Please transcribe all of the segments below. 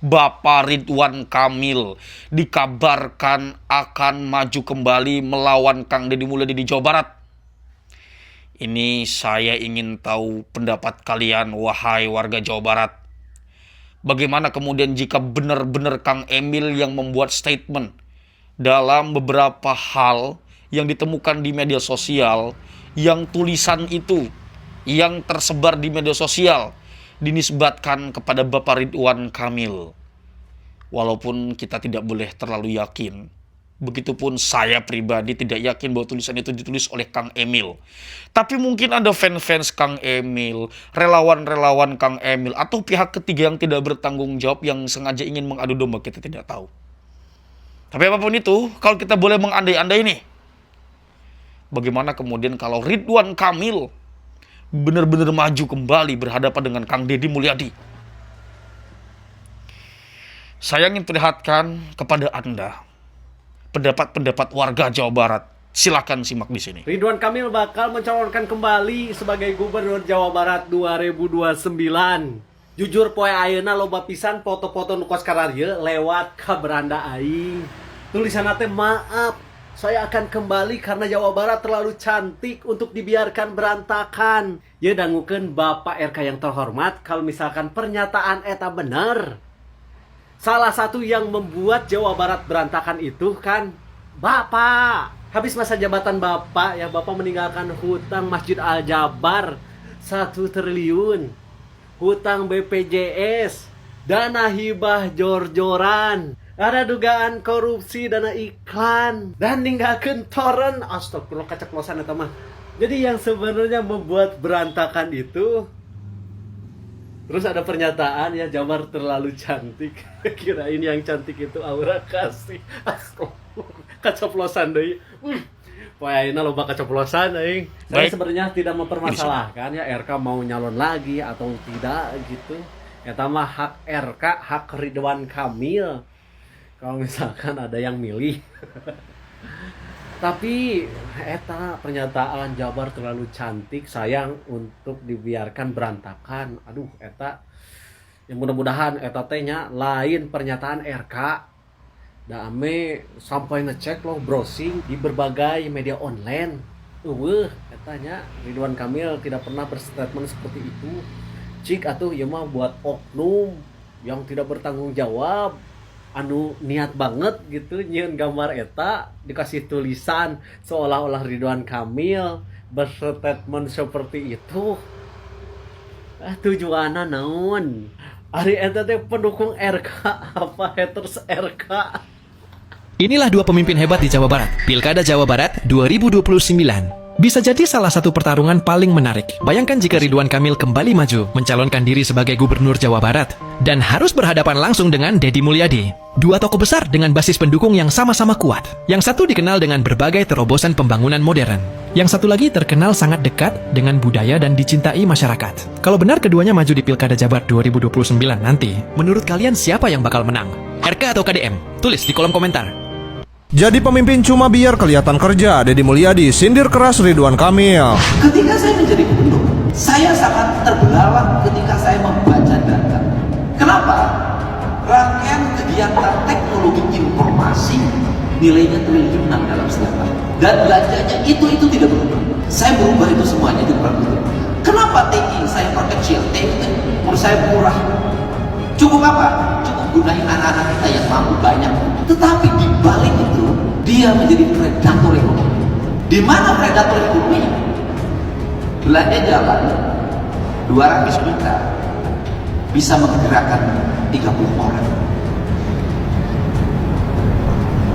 Bapak Ridwan Kamil dikabarkan akan maju kembali melawan Kang Deddy Mulyadi di Jawa Barat. Ini saya ingin tahu pendapat kalian, wahai warga Jawa Barat. Bagaimana kemudian jika benar-benar Kang Emil yang membuat statement dalam beberapa hal yang ditemukan di media sosial, yang tulisan itu yang tersebar di media sosial dinisbatkan kepada Bapak Ridwan Kamil. Walaupun kita tidak boleh terlalu yakin, begitupun saya pribadi tidak yakin bahwa tulisan itu ditulis oleh Kang Emil. Tapi mungkin ada fans-fans Kang Emil, relawan-relawan Kang Emil, atau pihak ketiga yang tidak bertanggung jawab yang sengaja ingin mengadu domba, kita tidak tahu. Tapi apapun itu, kalau kita boleh mengandai-andai nih, bagaimana kemudian kalau Ridwan Kamil benar-benar maju kembali berhadapan dengan Kang Deddy Mulyadi? Saya ingin perlihatkan kepada Anda pendapat-pendapat warga Jawa Barat. Silakan simak di sini. Ridwan Kamil bakal mencalonkan kembali sebagai Gubernur Jawa Barat 2029. Jujur poe ayeuna loba pisan foto-foto nu kos kararye lewat ka beranda aing. Tulisan teh maaf, saya akan kembali karena Jawa Barat terlalu cantik untuk dibiarkan berantakan. Ya dangukeun Bapak RK yang terhormat, kalau misalkan pernyataan eta bener. Salah satu yang membuat Jawa Barat berantakan itu kan Bapak. Habis masa jabatan Bapak, ya Bapak meninggalkan hutang Masjid Al-Jabar 1 triliun. Hutang BPJS, dana hibah jor-joran, ada dugaan korupsi dana iklan, dan ninggalkeun toren. Astagfirullah, keceplosan eta mah. Jadi yang sebenarnya membuat berantakan itu, terus ada pernyataan ya Jabar terlalu cantik. Kirain yang cantik itu Aura Kasih. Astagfirullah, keceplosan deui. Poyaina loba keceplosan euy. Saya sebenarnya tidak mempermasalahkan ya RK mau nyalon lagi atau tidak gitu. Eta mah hak RK, hak Ridwan Kamil. Kalau misalkan ada yang milih. Tapi eta pernyataan Jabar terlalu cantik, sayang untuk dibiarkan berantakan. Aduh, eta yang mudah-mudahan eta teh nya lain pernyataan RK. Da ame sampai ngecek loh browsing di berbagai media online. Katanya Ridwan Kamil tidak pernah berstatement seperti itu. Cik atuh ieu mah buat oknum yang tidak bertanggung jawab, anu niat banget gitu nyieun gambar eta dikasih tulisan seolah-olah Ridwan Kamil berstatement seperti itu. Tujuanna naon? Ari eta teh pendukung RK apa haters RK? Inilah dua pemimpin hebat di Jawa Barat. Pilkada Jawa Barat 2029. Bisa jadi salah satu pertarungan paling menarik. Bayangkan jika Ridwan Kamil kembali maju, mencalonkan diri sebagai Gubernur Jawa Barat, dan harus berhadapan langsung dengan Deddy Mulyadi. Dua tokoh besar dengan basis pendukung yang sama-sama kuat. Yang satu dikenal dengan berbagai terobosan pembangunan modern. Yang satu lagi terkenal sangat dekat dengan budaya dan dicintai masyarakat. Kalau benar keduanya maju di Pilkada Jabar 2029 nanti, menurut kalian siapa yang bakal menang? RK atau KDM? Tulis di kolom komentar. Jadi pemimpin cuma biar kelihatan kerja, Deddy Mulyadi sindir keras Ridwan Kamil. Ketika saya menjadi gubernur, saya sangat terbelalak ketika saya membaca data. Kenapa? Rangkaian kegiatan teknologi informasi nilainya triliunan dalam setiap tahun. Dan belanjanya itu tidak berubah. Saya berubah itu semuanya di berubah. Kenapa TI saya perkecil? TI itu menurut saya murah. Cukup apa? Cukup gunain anak-anak kita yang mampu banyak. Tetapi di balik itu dia menjadi predator ekonomi. Di mana predator ekonomi? Belanja jalan 200 juta bisa menggerakkan 30 orang.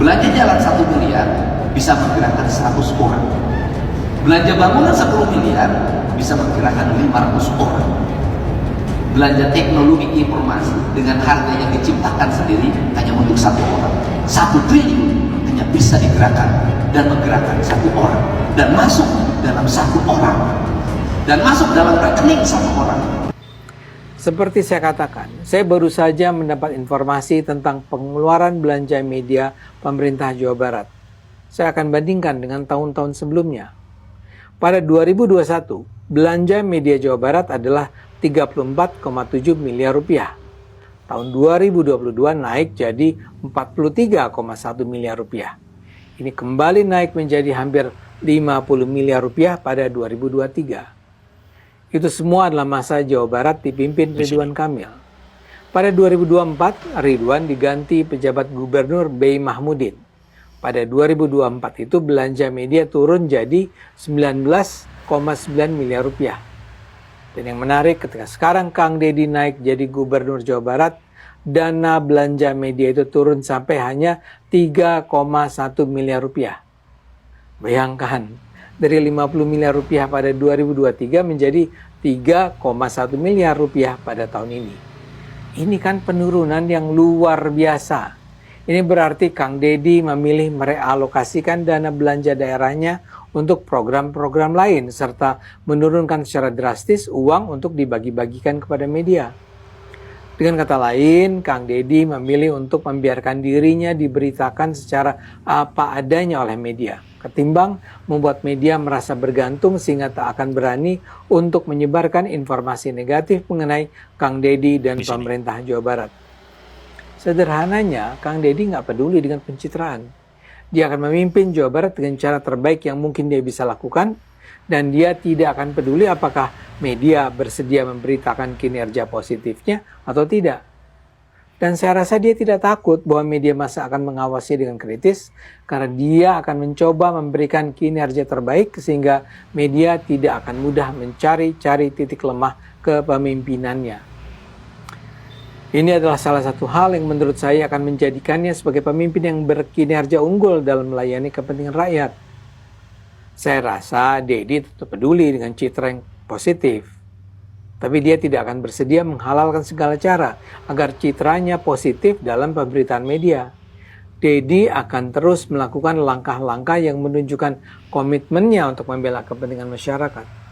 Belanja jalan 1 miliar bisa menggerakkan 100 orang. Belanja bangunan 10 miliar bisa menggerakkan 500 orang. Belanja teknologi informasi dengan harga yang diciptakan sendiri hanya untuk 1 orang. 1 triliun hanya bisa digerakkan dan menggerakkan 1 orang. Dan masuk dalam 1 orang. Dan masuk dalam rekening 1 orang. Seperti saya katakan, saya baru saja mendapat informasi tentang pengeluaran belanja media pemerintah Jawa Barat. Saya akan bandingkan dengan tahun-tahun sebelumnya. Pada 2021, belanja media Jawa Barat adalah 34,7 miliar rupiah. Tahun 2022 naik jadi 43,1 miliar rupiah. Ini kembali naik menjadi hampir 50 miliar rupiah pada 2023. Itu semua adalah masa Jawa Barat dipimpin Ridwan Kamil. Pada 2024, Ridwan diganti pejabat gubernur B. Mahmudin. Pada 2024 itu belanja media turun jadi 19,9 miliar rupiah. Dan yang menarik ketika sekarang Kang Deddy naik jadi gubernur Jawa Barat, dana belanja media itu turun sampai hanya 3,1 miliar rupiah. Bayangkan, dari 50 miliar rupiah pada 2023 menjadi 3,1 miliar rupiah pada tahun ini. Ini kan penurunan yang luar biasa. Ini berarti Kang Deddy memilih merealokasikan dana belanja daerahnya untuk program-program lain, serta menurunkan secara drastis uang untuk dibagi-bagikan kepada media. Dengan kata lain, Kang Deddy memilih untuk membiarkan dirinya diberitakan secara apa adanya oleh media, ketimbang membuat media merasa bergantung sehingga tak akan berani untuk menyebarkan informasi negatif mengenai Kang Deddy dan pemerintah Jawa Barat. Sederhananya, Kang Deddy nggak peduli dengan pencitraan. Dia akan memimpin Jawa Barat dengan cara terbaik yang mungkin dia bisa lakukan, dan dia tidak akan peduli apakah media bersedia memberitakan kinerja positifnya atau tidak. Dan saya rasa dia tidak takut bahwa media massa akan mengawasi dengan kritis, karena dia akan mencoba memberikan kinerja terbaik sehingga media tidak akan mudah mencari-cari titik lemah kepemimpinannya. Ini adalah salah satu hal yang menurut saya akan menjadikannya sebagai pemimpin yang berkinerja unggul dalam melayani kepentingan rakyat. Saya rasa Deddy tetap peduli dengan citra yang positif. Tapi dia tidak akan bersedia menghalalkan segala cara agar citranya positif dalam pemberitaan media. Deddy akan terus melakukan langkah-langkah yang menunjukkan komitmennya untuk membela kepentingan masyarakat.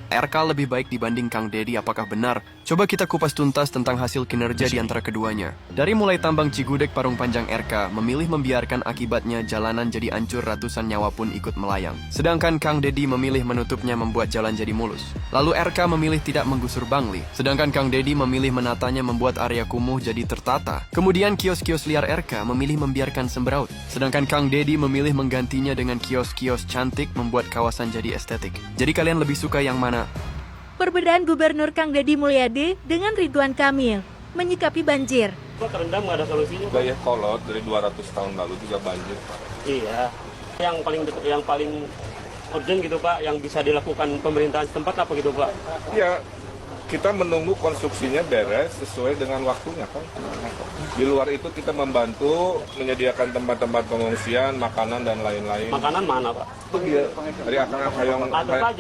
RK lebih baik dibanding Kang Deddy, apakah benar? Coba kita kupas tuntas tentang hasil kinerja di antara keduanya. Dari mulai tambang Cigudeg Parung Panjang, RK memilih membiarkan akibatnya jalanan jadi hancur, ratusan nyawa pun ikut melayang. Sedangkan Kang Deddy memilih menutupnya, membuat jalan jadi mulus. Lalu RK memilih tidak menggusur Bangli. Sedangkan Kang Deddy memilih menatanya, membuat area kumuh jadi tertata. Kemudian kios-kios liar RK memilih membiarkan sembraut. Sedangkan Kang Deddy memilih menggantinya dengan kios-kios cantik, membuat kawasan jadi estetik. Jadi kalian lebih suka yang mana? Perbedaan Gubernur Kang Deddy Mulyadi dengan Ridwan Kamil menyikapi banjir. Kok kerendam nggak ada solusinya? Gaya kolot dari 200 tahun lalu juga banjir, Pak. Iya. Yang paling urgent gitu, Pak, yang bisa dilakukan pemerintahan setempat apa gitu, Pak? Ya, kita menunggu konstruksinya beres sesuai dengan waktunya, kan. Di luar itu kita membantu menyediakan tempat-tempat pengungsian, makanan dan lain-lain. Makanan mana, Pak? Dari yang Pak,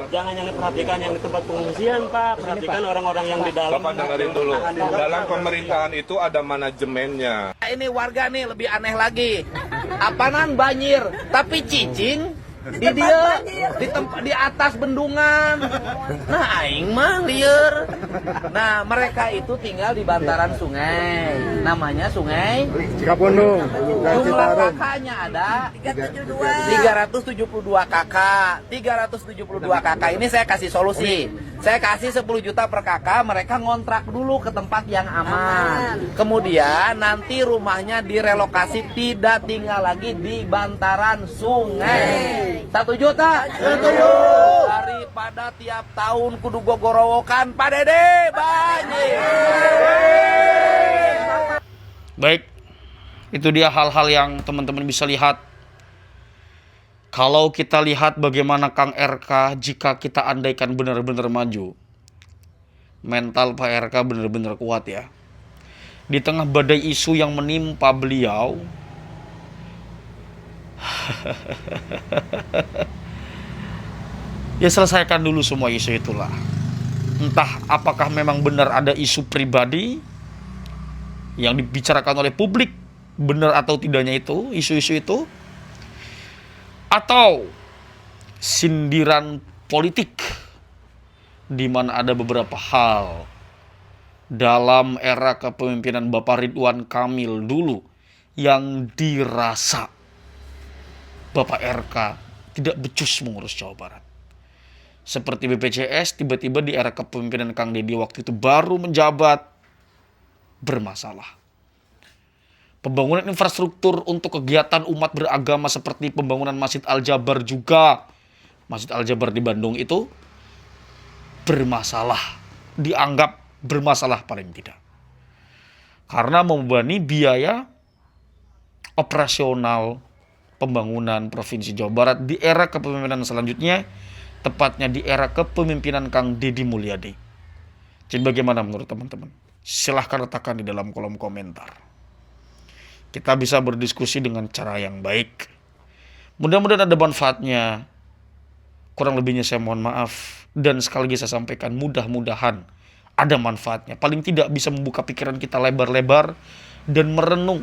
jangan yang diperhatikan yang di tempat pengungsian, Pak. Perhatikan orang-orang yang di dalam. Bapak dengerin dulu. Dalam pemerintahan itu ada manajemennya. Ini warga nih lebih aneh lagi. Apaanan banjir, tapi cicing di dia di atas bendungan. Nah, aing mah lieur. Nah, mereka itu tinggal di bantaran sungai. Namanya Sungai Cikapundung. Jumlah kakaknya ada 372 kakak. 372 kakak ini saya kasih solusi. Saya kasih 10 juta per kakak, mereka ngontrak dulu ke tempat yang aman. Kemudian nanti rumahnya direlokasi, tidak tinggal lagi di bantaran sungai. 1 juta? Setuju. Daripada tiap tahun kudu gogorowokan, Pak Dede, banjir. Baik, itu dia hal-hal yang teman-teman bisa lihat. Kalau kita lihat bagaimana Kang RK jika kita andaikan benar-benar maju, mental Pak RK benar-benar kuat ya. Di tengah badai isu yang menimpa beliau, ya selesaikan dulu semua isu itulah. Entah apakah memang benar ada isu pribadi yang dibicarakan oleh publik, benar atau tidaknya itu, isu-isu itu, atau sindiran politik di mana ada beberapa hal dalam era kepemimpinan Bapak Ridwan Kamil dulu yang dirasa Bapak RK tidak becus mengurus Jawa Barat. seperti BPJS tiba-tiba di era kepemimpinan Kang Deddy waktu itu baru menjabat bermasalah. Pembangunan infrastruktur untuk kegiatan umat beragama seperti pembangunan Masjid Al-Jabar juga. Masjid Al-Jabar di Bandung itu bermasalah. Dianggap bermasalah paling tidak. Karena membebani biaya operasional pembangunan Provinsi Jawa Barat di era kepemimpinan selanjutnya, tepatnya di era kepemimpinan Kang Deddy Mulyadi. Jadi bagaimana menurut teman-teman? Silahkan letakkan di dalam kolom komentar. Kita bisa berdiskusi dengan cara yang baik. Mudah-mudahan ada manfaatnya. Kurang lebihnya saya mohon maaf. Dan sekali lagi saya sampaikan, mudah-mudahan ada manfaatnya. Paling tidak bisa membuka pikiran kita lebar-lebar dan merenung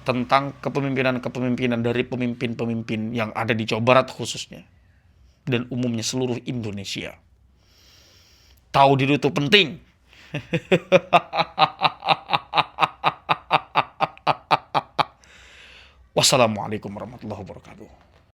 tentang kepemimpinan-kepemimpinan dari pemimpin-pemimpin yang ada di Jawa Barat khususnya. Dan umumnya seluruh Indonesia. Tahu diri itu penting. Wassalamualaikum warahmatullahi wabarakatuh.